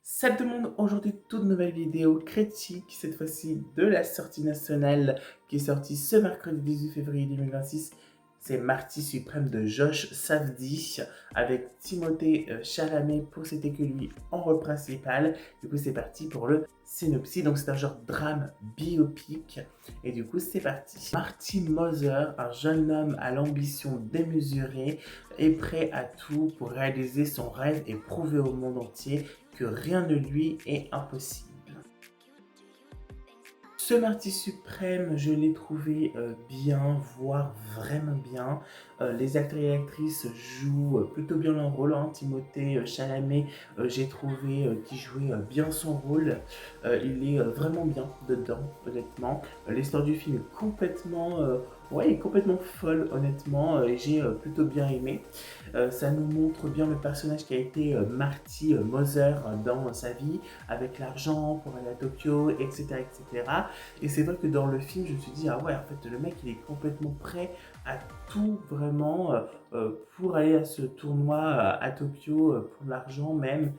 Salut tout le monde, aujourd'hui toute nouvelle vidéo critique, cette fois-ci de la sortie nationale qui est sortie ce mercredi 18 février 2026. C'est Marty Suprême de Josh Safdie avec Timothée Chalamet pour C'était que lui en rôle principal. Du coup c'est parti pour le synopsis, donc c'est un genre drame biopic et du coup c'est parti. Marty Moser, un jeune homme à l'ambition démesurée, est prêt à tout pour réaliser son rêve et prouver au monde entier que rien ne lui est impossible. Ce Marty Suprême, je l'ai trouvé bien, voire vraiment bien. Les acteurs et actrices jouent plutôt bien leur rôle, hein. Timothée Chalamet, j'ai trouvé qu'il jouait bien son rôle. Il est vraiment bien dedans, honnêtement. L'histoire du film est complètement, ouais, est complètement folle, honnêtement, et j'ai plutôt bien aimé. Ça nous montre bien le personnage qui a été Marty Moser dans sa vie, avec l'argent pour aller à Tokyo, etc., etc. Et c'est vrai que dans le film, je me suis dit, ah ouais, en fait, le mec, il est complètement prêt à tout vraiment pour aller à ce tournoi à Tokyo, pour l'argent même,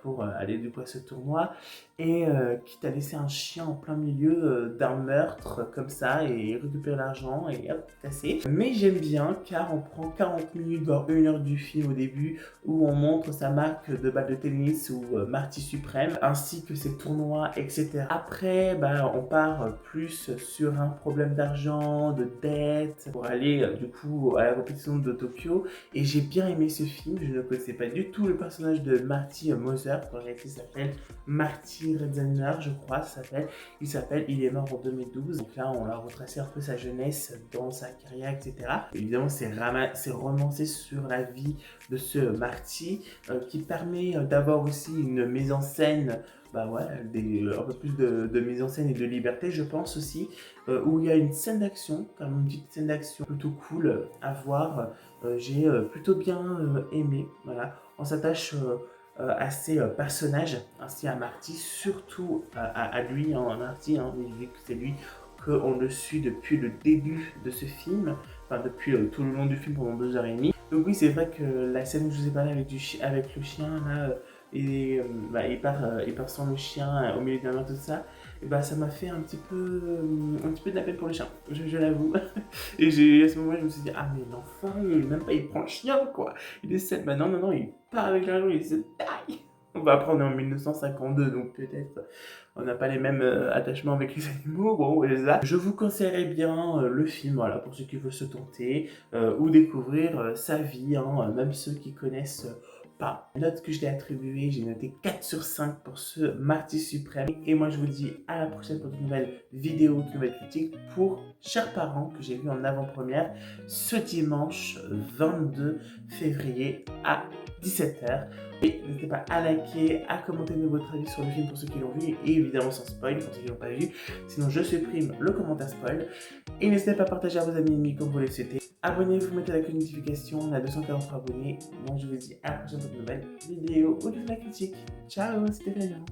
pour aller du coup à ce tournoi. Et quitte à laisser un chien en plein milieu d'un meurtre comme ça et récupérer l'argent et hop, casser. Mais j'aime bien car on prend 40 minutes, voire 1 heure du film au début où on montre sa marque de balle de tennis ou Marty Suprême ainsi que ses tournois, etc. Après, bah, on part plus sur un problème d'argent, de dette pour aller du coup à la compétition de Tokyo. Et j'ai bien aimé ce film. Je ne connaissais pas du tout le personnage de Marty Moser, qui en réalité s'appelle Marty Redzener, je crois, ça s'appelle. Il est mort en 2012. Donc là, on a retracé un peu sa jeunesse dans sa carrière, etc. Évidemment, c'est romancé sur la vie de ce Marty, qui permet d'avoir aussi une mise en scène, bah ouais, un peu plus de mise en scène et de liberté, je pense aussi, où il y a une scène d'action, quand même une petite scène d'action plutôt cool à voir. J'ai plutôt bien aimé, voilà. On s'attache à ces personnages, ainsi à Marty, surtout à lui, hein, à Marty, hein, vu que c'est lui qu'on le suit depuis le début de ce film, enfin depuis tout le long du film pendant 2 heures et demie. Donc oui, c'est vrai que la scène où je vous ai parlé avec le chien, là, bah, il part sans le chien au milieu de la mer, tout ça, et bah, ça m'a fait un petit peu de la peine pour le chien, je l'avoue. Et à ce moment-là, je me suis dit, ah mais l'enfant, il prend le chien, quoi. Il décède, bah non, non, non, il part avec l'argent, il se taille. Bon, après, on est en 1952, donc peut-être on n'a pas les mêmes attachements avec les animaux. Bon, ça. Je vous conseillerais bien le film, voilà, pour ceux qui veulent se tenter, ou découvrir sa vie, hein, même ceux qui connaissent pas. La note que je l'ai attribuée, j'ai noté 4 sur 5 pour ce Marty Suprême. Et moi, je vous dis à la prochaine pour de nouvelles vidéos, de nouvelles critiques pour Chers parents, que j'ai vu en avant-première ce dimanche 22 février à 17h. Et n'hésitez pas à liker, à commenter votre avis sur le film pour ceux qui l'ont vu, et évidemment sans spoil pour ceux qui l'ont pas vu. Sinon, je supprime le commentaire spoil. Et n'hésitez pas à partager à vos amis et ennemis comme vous le souhaitez. Abonnez-vous, mettez la cloche de notification, on a 243 abonnés. Bon, je vous dis à la prochaine pour de nouvelles vidéos ou de nouvelles critiques. Ciao, c'était Vaillant.